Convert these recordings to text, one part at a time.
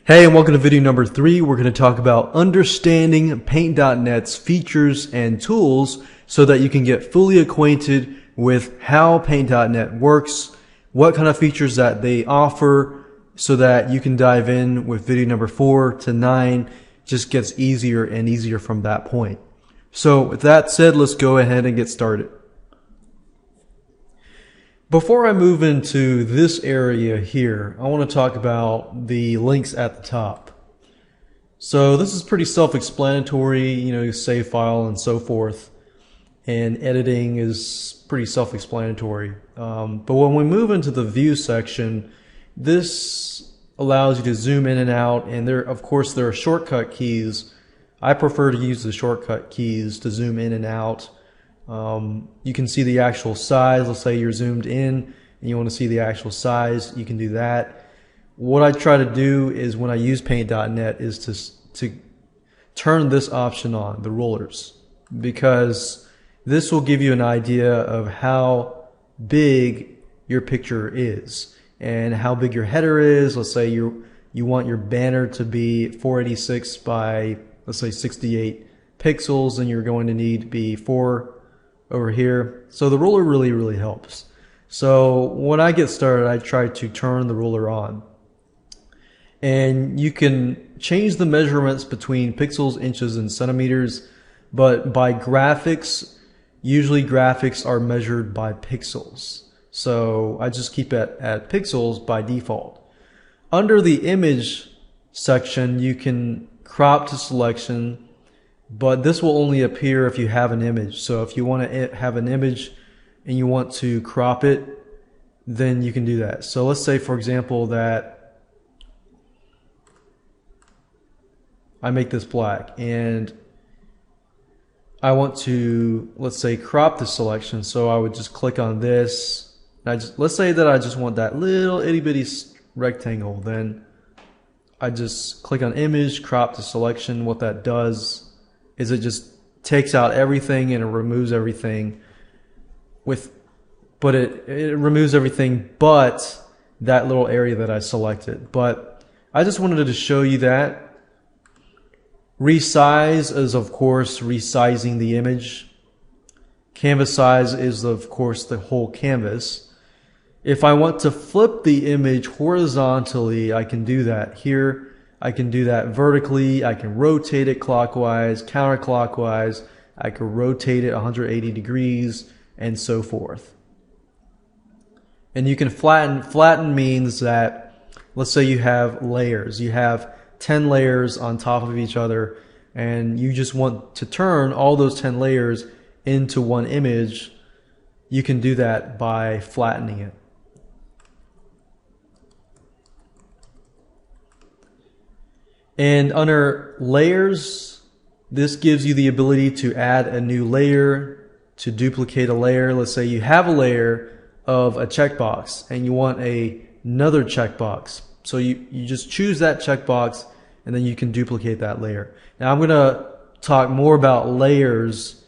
Hey, and welcome to video number 3. We're going to talk about understanding paint.net's features and tools so that you can get fully acquainted with how paint.net works, what kind of features that they offer, so that you can dive in with video number 4 to 9. Just gets easier and easier from that point. So with that said, let's go ahead and get started. Before I move into this area here, I want to talk about the links at the top. So this is pretty self-explanatory, you save file and so forth, and editing is pretty self-explanatory. But when we move into the view section, this allows you to zoom in and out, and of course there are shortcut keys. I prefer to use the shortcut keys to zoom in and out. You can see the actual size. Let's say you're zoomed in and you want to see the actual size. You can do that. What I try to do is when I use paint.net is to turn this option on, the rulers, because this will give you an idea of how big your picture is and how big your header is. Let's say you want your banner to be 486 by, let's say, 68 pixels, and you're going to need to be 4 over here. So the ruler really helps. So when I get started, I try to turn the ruler on, and you can change the measurements between pixels, inches, and centimeters, but by graphics, usually graphics are measured by pixels. So I just keep it at pixels by default. Under the image section, you can crop to selection, but this will only appear if you have an image. So if you want to have an image and you want to crop it, then you can do that. So let's say, for example, that I make this black and I want to, let's say, crop the selection. So I would just click on this. Let's say that I just want that little itty bitty rectangle. Then I just click on image, crop to selection. What that does is it just takes out everything and it removes everything but it removes everything but that little area that I selected. But I just wanted to show you that. Resize is, of course, resizing the image. Canvas size is, of course, the whole canvas. If I want to flip the image horizontally, I can do that here. I can do that vertically. I can rotate it clockwise, counterclockwise. I can rotate it 180 degrees and so forth. And you can flatten. Flatten means that, let's say you have layers. You have 10 layers on top of each other, and you just want to turn all those 10 layers into one image. You can do that by flattening it. And under layers, this gives you the ability to add a new layer, to duplicate a layer. Let's say you have a layer of a checkbox and you want another checkbox. So you just choose that checkbox and then you can duplicate that layer. Now I'm going to talk more about layers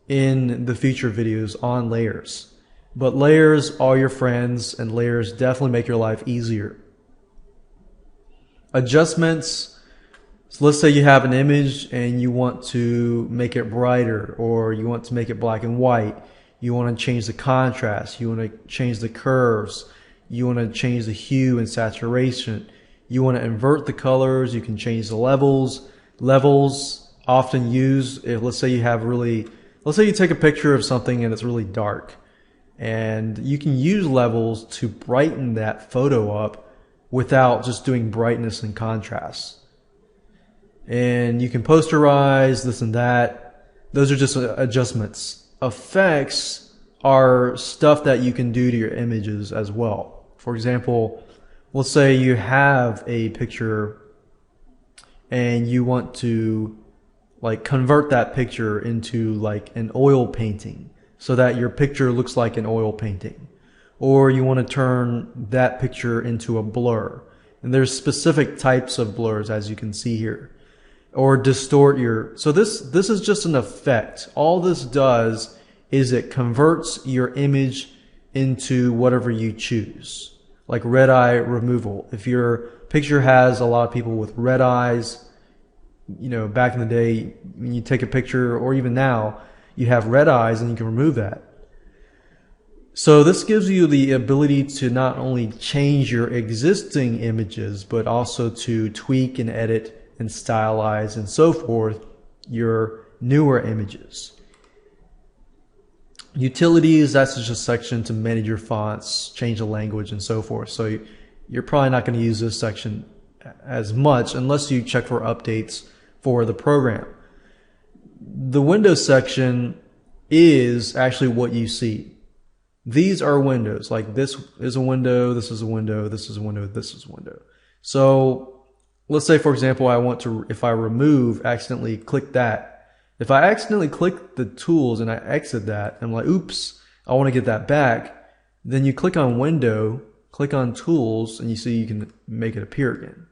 in the future videos on layers. But layers are your friends, and layers definitely make your life easier. Adjustments. So let's say you have an image and you want to make it brighter, or you want to make it black and white. You want to change the contrast. You want to change the curves. You want to change the hue and saturation. You want to invert the colors. You can change the levels. Levels often used if, let's say you take a picture of something and it's really dark, and you can use levels to brighten that photo up without just doing brightness and contrast. And you can posterize this and that. Those are just adjustments. Effects are stuff that you can do to your images as well. For example, let's say you have a picture and you want to convert that picture into an oil painting so that your picture looks like an oil painting. Or you want to turn that picture into a blur. And there's specific types of blurs, as you can see here. Or distort so this is just an effect. All this does is it converts your image into whatever you choose, like red eye removal. If your Picture has a lot of people with red eyes. You know, back in the day, when you take a picture, or even now, you have red eyes and you can remove that. So this gives you the ability to not only change your existing images, but also to tweak and edit and stylize and so forth your newer images. Utilities, that's just a section to manage your fonts, change the language and so forth. So you're probably not going to use this section as much unless you check for updates for the program. The Windows section is actually what you see. These are windows. Like this is a window, this is a window, this is a window, this is a window. So let's say, for example, I want to, if I accidentally click that. If I accidentally click the tools and I exit that, I'm like, oops, I want to get that back. Then you click on window, click on tools, and you see you can make it appear again.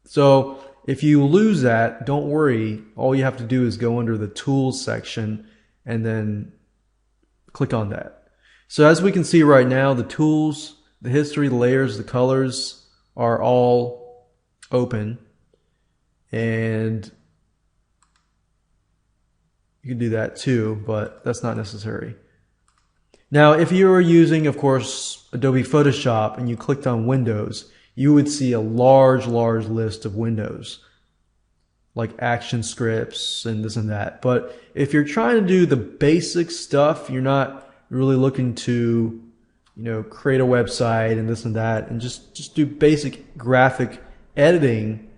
So if you lose that, don't worry. All you have to do is go under the tools section and then click on that. So as we can see right now, the tools, the history, the layers, the colors are all open. And you can do that too, but that's not necessary. Now, if you were using, of course, Adobe Photoshop and you clicked on Windows, you would see a large list of windows, like action scripts and this and that. But if you're trying to do the basic stuff, you're not really looking to, you know, create a website and this and that, and just do basic graphic editing,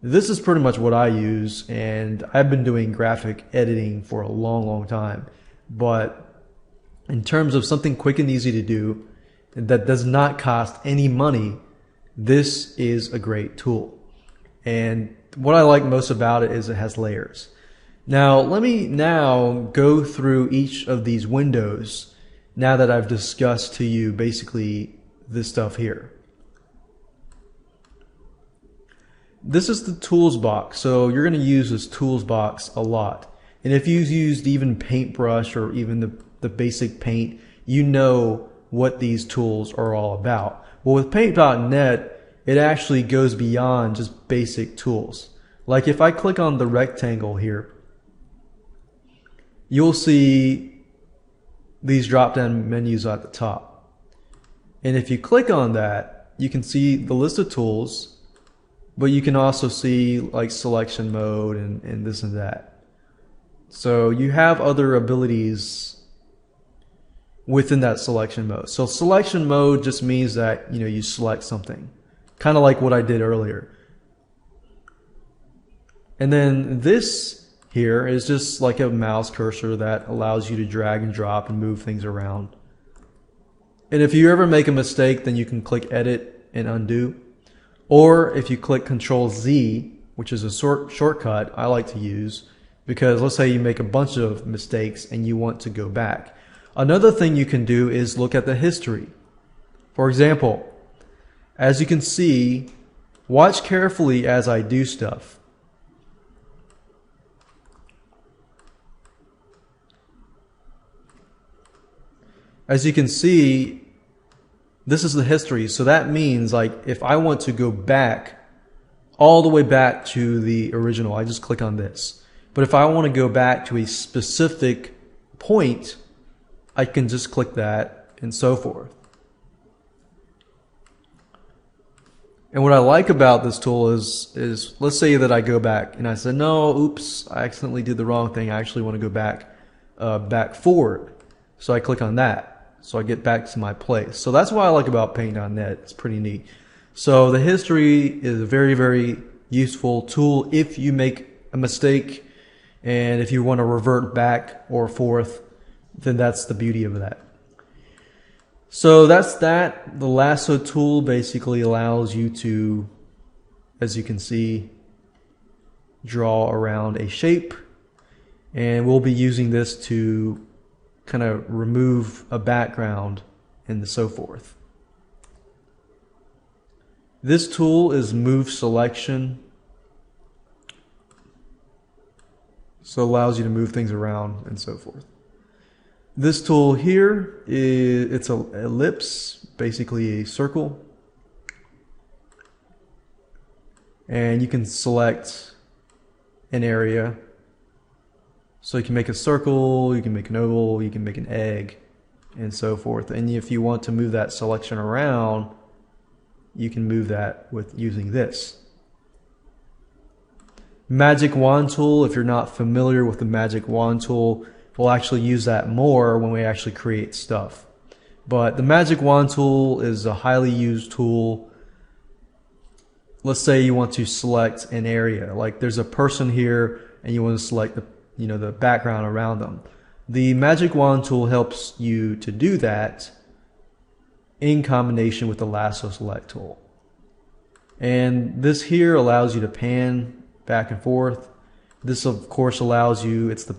this is pretty much what I use, and I've been doing graphic editing for a long time. But in terms of something quick and easy to do that does not cost any money, this is a great tool. And what I like most about it is it has layers. Now let me go through each of these windows now that I've discussed to you basically this stuff here. This is the tools box, so you're going to use this tools box a lot. And if you've used even Paintbrush or even the basic paint, you know what these tools are all about. Well, with paint.net, it actually goes beyond just basic tools. Like if I click on the rectangle here, you'll see these drop-down menus at the top. And if you click on that, you can see the list of tools, but you can also see like selection mode and this and that. So you have other abilities within that selection mode. So selection mode just means that, you know, you select something, kind of like what I did earlier. And then this here is just like a mouse cursor that allows you to drag and drop and move things around. And if you ever make a mistake, then you can click edit and undo. Or if you click Control Z, which is a shortcut I like to use, because let's say you make a bunch of mistakes and you want to go back. Another thing you can do is look at the history. For example, as you can see, watch carefully as I do stuff. As you can see, this is the history. So that means, like, if I want to go back all the way back to the original, I just click on this. But if I want to go back to a specific point, I can just click that and so forth. And what I like about this tool is let's say that I go back and I said, no, oops, I accidentally did the wrong thing. I actually want to go back forward. So I click on that. So I get back to my place. So that's what I like about paint.net. It's pretty neat. So the history is a very useful tool if you make a mistake and if you want to revert back or forth, then that's the beauty of that. So that's that. The lasso tool basically allows you to, as you can see, draw around a shape, and we'll be using this to kind of remove a background and so forth. This tool is move selection, so it allows you to move things around and so forth. This tool here it's an ellipse, basically a circle. and you can select an area. So you can make a circle, you can make an oval, you can make an egg, and so forth. And if you want to move that selection around, you can move that with using this. Magic wand tool, if you're not familiar with the magic wand tool, we'll actually use that more when we actually create stuff. But the magic wand tool is a highly used tool. Let's say you want to select an area, like there's a person here and you want to select the background around them. The magic wand tool helps you to do that in combination with the lasso select tool. And this here allows you to pan back and forth. This of course allows you, it's the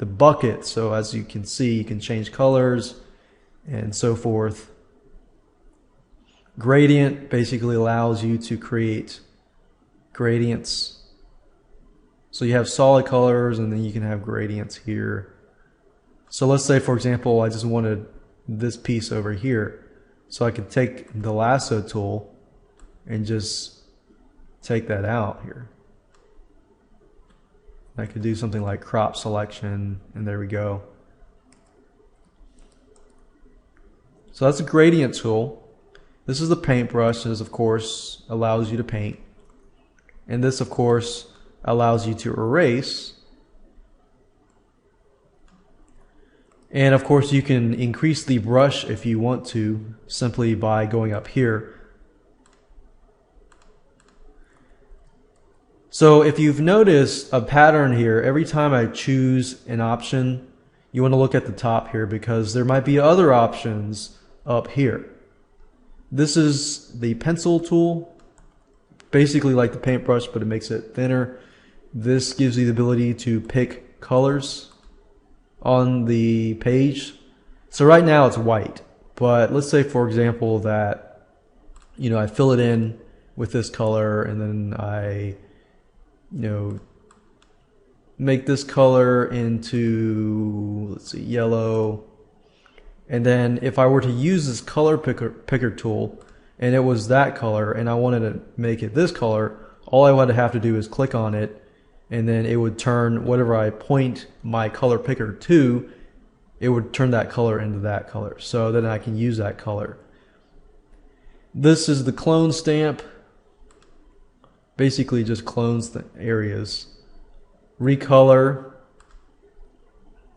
bucket, so as you can see, you can change colors and so forth. Gradient basically allows you to create gradients. So you have solid colors and then you can have gradients here. So let's say, for example, I just wanted this piece over here. So I could take the lasso tool and just take that out here. I could do something like crop selection, and there we go. So that's a gradient tool. This is the paintbrush. This of course allows you to paint. And this of course allows you to erase. And of course you can increase the brush if you want to, simply by going up here. So if you've noticed a pattern here, every time I choose an option, you want to look at the top here because there might be other options up here. This is the pencil tool, basically like the paintbrush, but it makes it thinner. This gives you the ability to pick colors on the page. So right now it's white, but let's say for example that I fill it in with this color and then I make this color into, let's see, yellow. And then if I were to use this color picker tool and it was that color and I wanted to make it this color, all I would have to do is click on it and then it would turn whatever I point my color picker to, it would turn that color into that color. So then I can use that color. This is the clone stamp. Basically just clones the areas. Recolor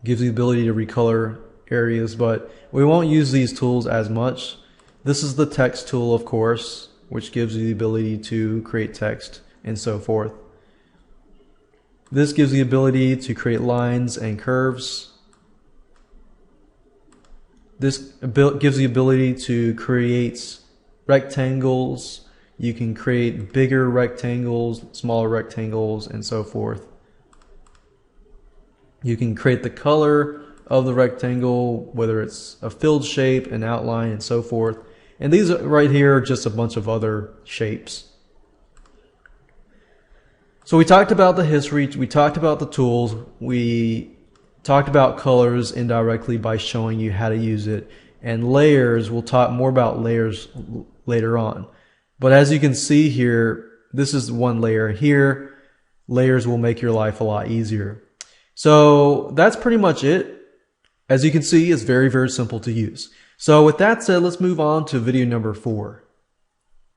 gives you the ability to recolor areas, but we won't use these tools as much. This is the text tool, of course, which gives you the ability to create text and so forth. This gives the ability to create lines and curves. This gives the ability to create rectangles. You can create bigger rectangles, smaller rectangles, and so forth. You can create the color of the rectangle, whether it's a filled shape, an outline, and so forth. And these right here are just a bunch of other shapes. So we talked about the history, we talked about the tools, we talked about colors indirectly by showing you how to use it, and layers, we'll talk more about layers later on. But as you can see here, this is one layer here. Layers will make your life a lot easier. So that's pretty much it. As you can see, it's very, very simple to use. So with that said, let's move on to video number 4.